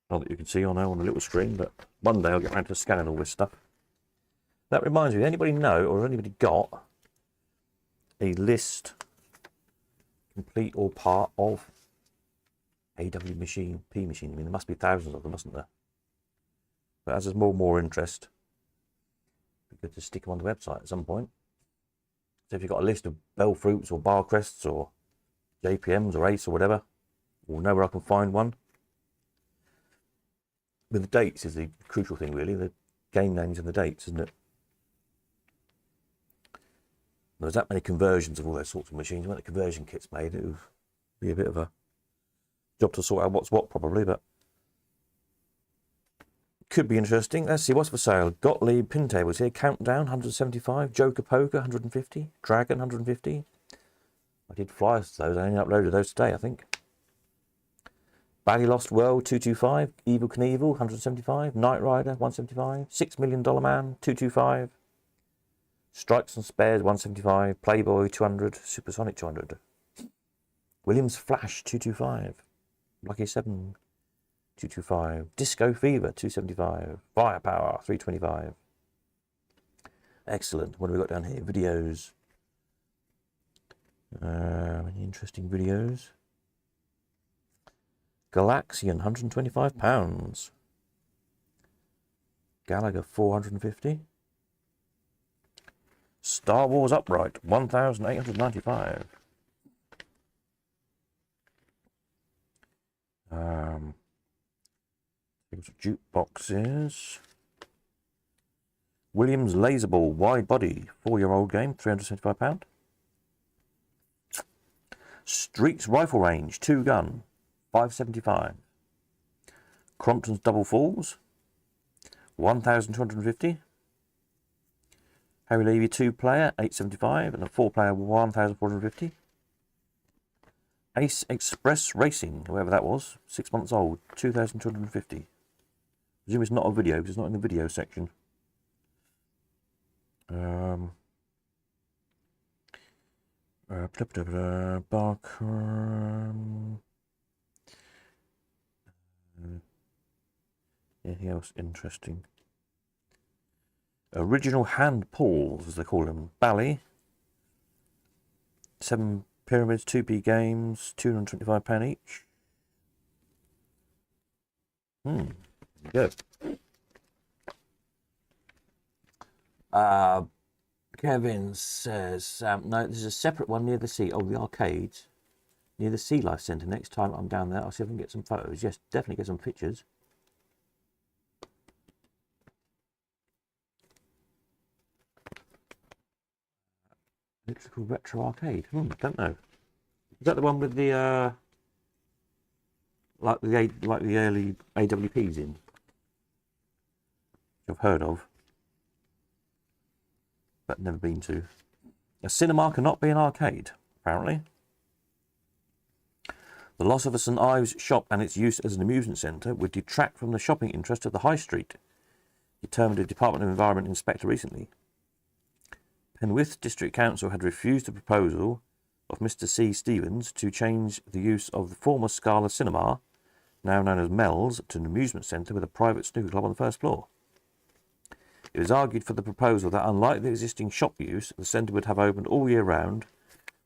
Not that you can see on a little screen, but one day I'll get around to scanning all this stuff. That reminds me, anybody know or anybody got a list, complete or part of AW machine, P machine? I mean, there must be thousands of them, mustn't there? But as there's more and more interest, it'd be good to stick them on the website at some point. So if you've got a list of Bell Fruits or Bar Crests or JPMs or Ace or whatever, we'll know where I can find one. With the dates is the crucial thing, really. The game names and the dates, isn't it? There's that many conversions of all those sorts of machines. When the conversion kit's made, it would be a bit of a job to sort out what's what, probably, but could be interesting. Let's see what's for sale. Gottlieb pin tables here. Countdown 175. Joker Poker 150. Dragon 150. I did flyers to those. I only uploaded those today, I think. Bally Lost World 225. Evil Knievel 175. Knight Rider 175. $6 Million Man 225. Strikes and Spares 175. Playboy 200. Supersonic 200. Williams Flash 225. Lucky 7 225. Disco Fever 275. Firepower 325. Excellent. What have we got down here? Videos. Any interesting videos? Galaxian £125. Gallagher 450. Star Wars Upright 1,895. Jukeboxes. Williams Laserball Wide Body 4-year-old game £375. Streets Rifle Range 2 gun $575. Crompton's Double Falls 1,250. Harry Levy 2-player $875 and a 4-player 1,450. Ace Express Racing, whoever that was, 6 months old, 2,250. I presume it's not a video because it's not in the video section. Barker. Anything else interesting? Original hand pulls, as they call them. Bally. 7 pyramids, 2p games, £225 each. Good. Kevin says, no, there's a separate one near the sea. Oh, the arcades. Near the Sea Life Centre. Next time I'm down there, I'll see if I can get some photos. Yes, definitely get some pictures. Electrical Retro Arcade. Don't know. Is that the one with the like the early AWPs in? Which I've heard of. but never been to. A cinema cannot be an arcade, apparently. The loss of a St Ives shop and its use as an amusement centre would detract from the shopping interest of the High Street, determined a Department of Environment inspector recently. Penwith District Council had refused the proposal of Mr C. Stevens to change the use of the former Scala Cinema, now known as Mel's, to an amusement centre with a private snooker club on the first floor. It was argued for the proposal that, unlike the existing shop use, the centre would have opened all year round,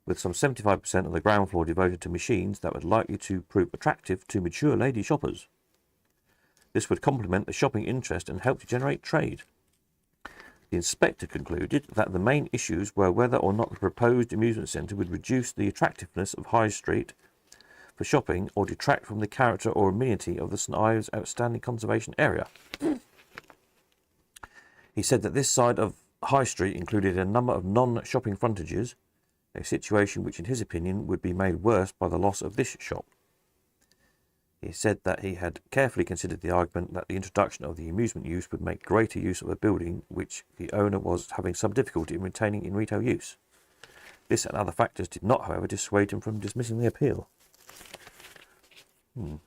with some 75% of the ground floor devoted to machines that were likely to prove attractive to mature lady shoppers. This would complement the shopping interest and help to generate trade. The inspector concluded that the main issues were whether or not the proposed amusement centre would reduce the attractiveness of High Street for shopping or detract from the character or amenity of the St Ives outstanding conservation area. He said that this side of High Street included a number of non-shopping frontages, a situation which in his opinion would be made worse by the loss of this shop. He said that he had carefully considered the argument that the introduction of the amusement use would make greater use of a building which the owner was having some difficulty in retaining in retail use. This and other factors did not, however, dissuade him from dismissing the appeal. There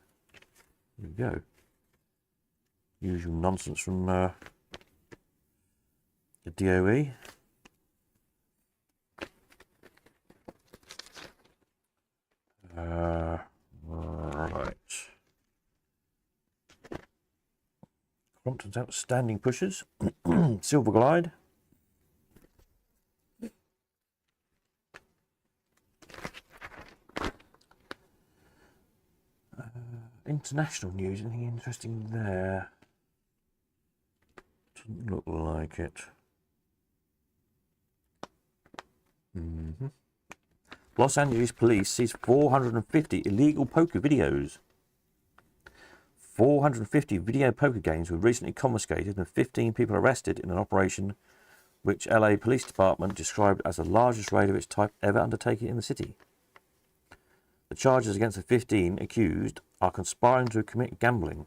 we go. Usual nonsense from the DOE. Right. Crompton's outstanding pushers. Silver Glide. International news, anything interesting there? Doesn't look like it. Los Angeles police seized 450 illegal poker videos. 450 video poker games were recently confiscated and 15 people arrested in an operation which LA Police Department described as the largest raid of its type ever undertaken in the city. The charges against the 15 accused are conspiring to commit gambling.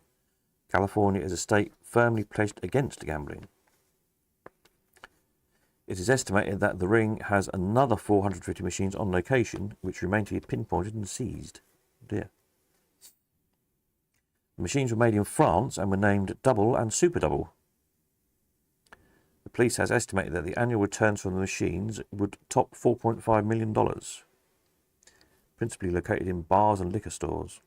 California is a state firmly pledged against gambling. It is estimated that the ring has another 450 machines on location, which remain to be pinpointed and seized. Oh dear. The machines were made in France and were named Double and Super Double. The police has estimated that the annual returns from the machines would top $4.5 million, principally located in bars and liquor stores.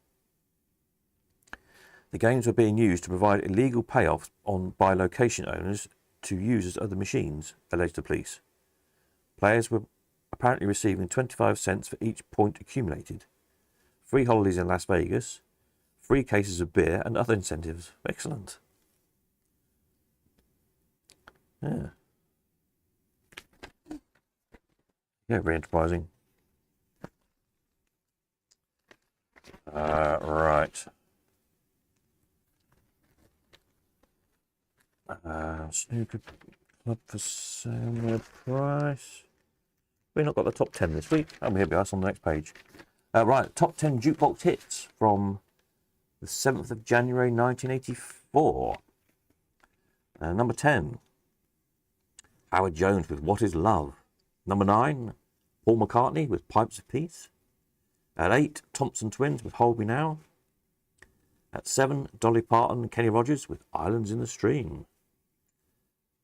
The games were being used to provide illegal payoffs by location owners to users of the machines, alleged the police. Players were apparently receiving 25 cents for each point accumulated, free holidays in Las Vegas, free cases of beer and other incentives. Excellent. Yeah. Yeah, very enterprising. Right. Snooker club for sale price. We've not got the top 10 this week. Oh, here we are, on the next page. Right, top 10 jukebox hits from the 7th of January 1984. Number 10, Howard Jones with What Is Love. Number 9, Paul McCartney with Pipes of Peace. At 8, Thompson Twins with Hold Me Now. At 7, Dolly Parton and Kenny Rogers with Islands in the Stream.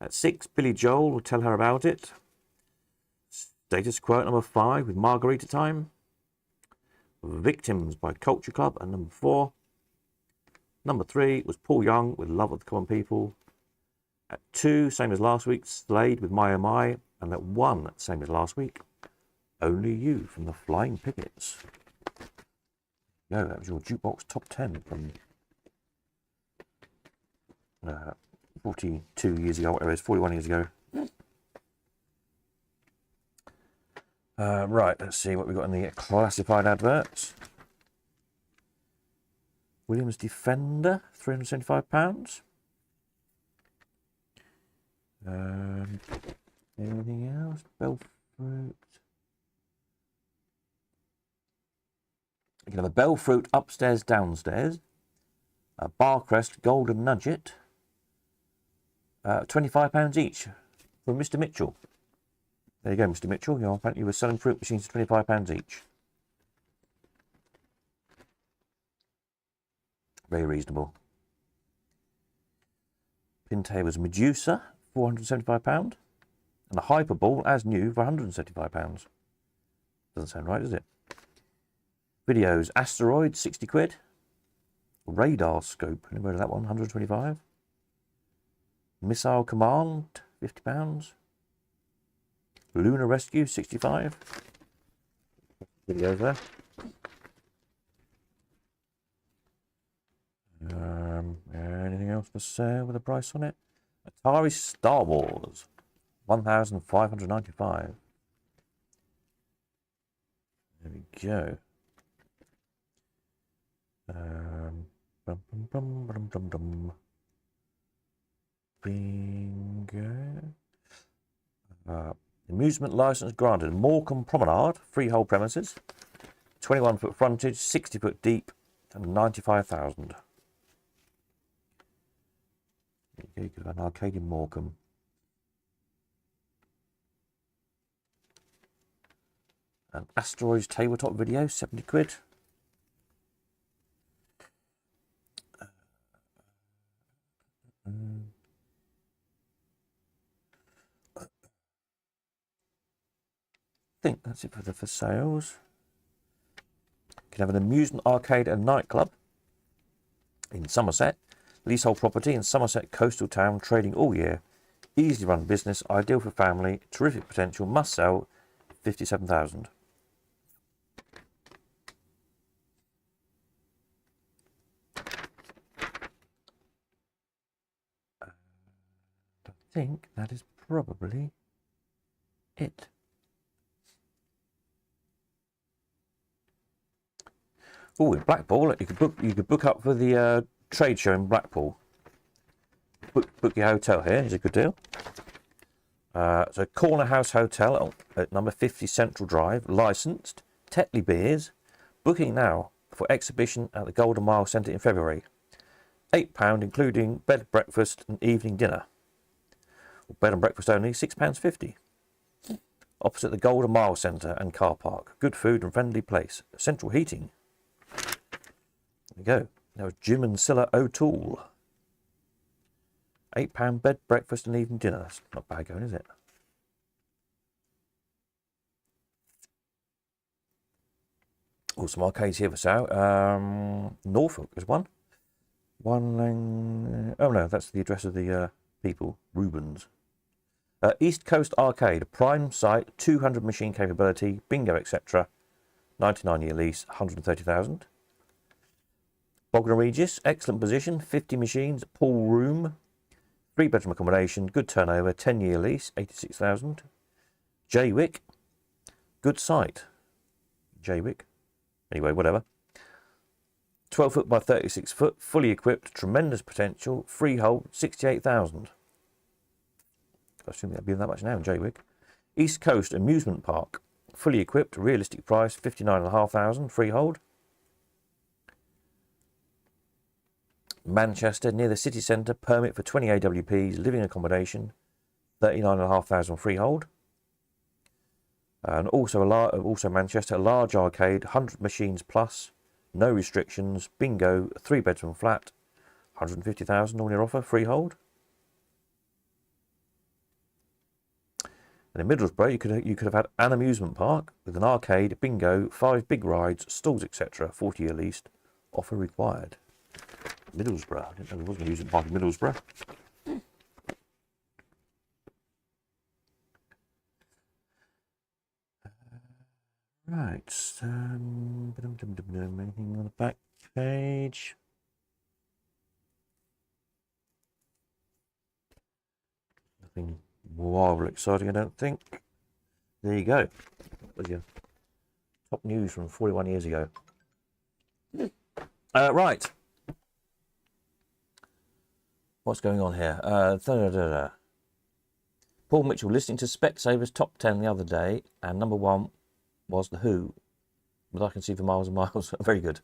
At 6, Billy Joel will Tell Her About It. Status Quo at number 5 with Margarita Time. Victims by Culture Club at number 4. Number 3 was Paul Young with Love of the Common People. At 2, same as last week, Slade with My Oh My. And at 1, same as last week, Only You from the Flying Pickets. Yeah, that was your jukebox top 10 from 42 years ago, whatever it is, 41 years ago. Right, let's see what we've got in the classified adverts. Williams Defender, £375. Anything else? Bellfruit. You can have a Bellfruit upstairs, downstairs. A Barcrest Golden Nugget. £25 each from Mr. Mitchell. There you go, Mr. Mitchell. Apparently you were selling fruit machines for £25 each. Very reasonable. Pintable's Medusa, £475. And a Hyperball, as new, for £175. Doesn't sound right, does it? Videos, Asteroid, 60 quid. Radar Scope, never heard of that one, 125. Missile Command, £50. Lunar Rescue, 65. Videos there. Anything else for sale with a price on it? Atari Star Wars, 1,595. There we go. Bingo. Amusement license granted. Morecambe Promenade, freehold premises, 21-foot frontage, 60-foot deep, and 95,000. You could have an arcade in Morecambe. An Asteroids tabletop video, 70 quid. I think that's it for the for sales. You can have an amusement arcade and nightclub in Somerset. Leasehold property in Somerset coastal town, trading all year. Easily run business, ideal for family, terrific potential, must sell, 57,000. I think that is probably it. Oh, in Blackpool, you could book up for the trade show in Blackpool. Book your hotel here is a good deal. So Corner House Hotel at number 50 Central Drive, licensed, Tetley Beers. Booking now for exhibition at the Golden Mile Centre in February. £8, including bed, breakfast and evening dinner. Bed and breakfast only, £6.50. Opposite the Golden Mile Centre and car park. Good food and friendly place. Central heating. There we go. Now Jim and Scylla O'Toole. £8 bed, breakfast and evening dinner. That's not bad going, is it? Oh, some arcades here for sale. Norfolk is one. Oh no, that's the address of the people. Rubens. East Coast Arcade, prime site, 200 machine capability, bingo, etc. 99-year lease, 130,000. Bognor Regis, excellent position, 50 machines, pool room, 3-bedroom accommodation, good turnover, 10-year lease, 86,000. Jaywick, good site. Jaywick, anyway, whatever. 12 foot by 36 foot, fully equipped, tremendous potential, freehold, 68,000. I assume that'd be that much now in Jaywick. East Coast Amusement Park, fully equipped, realistic price, 59,500, freehold. Manchester, near the city centre, permit for 20 AWPs, living accommodation, 39,500, freehold. And also Manchester, a large arcade, 100 machines plus, no restrictions, bingo, 3-bedroom flat, 150,000 on your offer, freehold. And in Middlesbrough, you could have had an amusement park with an arcade, bingo, 5 big rides, stalls, etc. 40-year lease, offer required. Middlesbrough. I didn't know there was an amusement park in Middlesbrough. Right. Anything on the back page? Nothing wildly exciting, I don't think. There you go. That was your top news from 41 years ago. Right. What's going on here? Paul Mitchell listening to Specsavers Top 10 the other day, and number 1 was The Who, but I can see for miles and miles. Very good.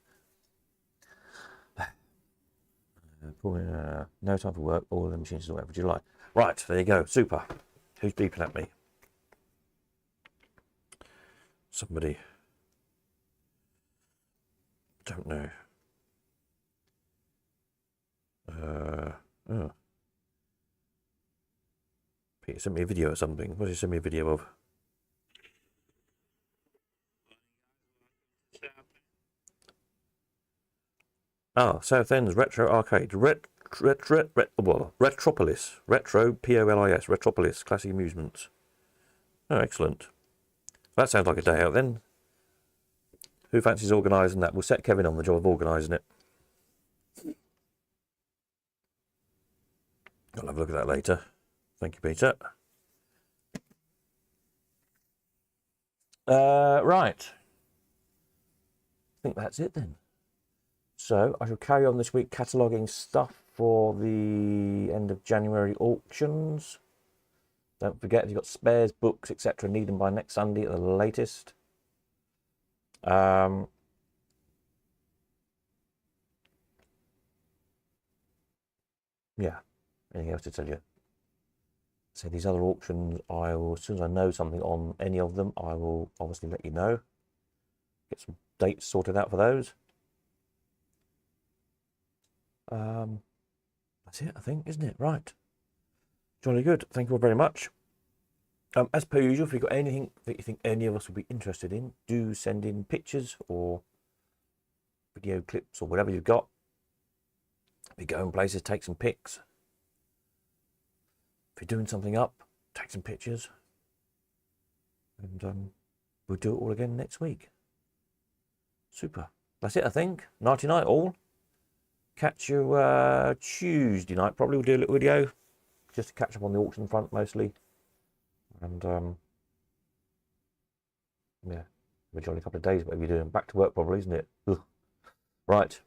No time for work, all the machines, whatever you like. Right, there you go. Super. Who's beeping at me? somebody, don't know. Oh. Peter sent me a video or something. What did he send me a video of? Ah, Southend's Retro Arcade. Retropolis. Retro, P-O-L-I-S. Retropolis. Classic Amusements. Oh, excellent. That sounds like a day out then. Who fancies organising that? We'll set Kevin on the job of organising it. I'll have a look at that later. Thank you, Peter. Right. I think that's it then. So I shall carry on this week cataloguing stuff for the end of January auctions. Don't forget, if you've got spares, books, etc., need them by next Sunday at the latest. Yeah. Anything else to tell you? So these other auctions, I will, as soon as I know something on any of them, I will obviously let you know. Get some dates sorted out for those. That's it, I think, isn't it? Right. Jolly good. Thank you all very much. As per usual, if you've got anything that you think any of us would be interested in, do send in pictures or video clips or whatever you've got. If you're going places, take some pics. If you're doing something up, take some pictures. And we'll do it all again next week. Super. That's it, I think. Nighty night all. Catch you Tuesday night. Probably we'll do a little video just to catch up on the auction front mostly. And yeah, a jolly couple of days, whatever you're doing. Back to work probably, isn't it? Ugh. Right.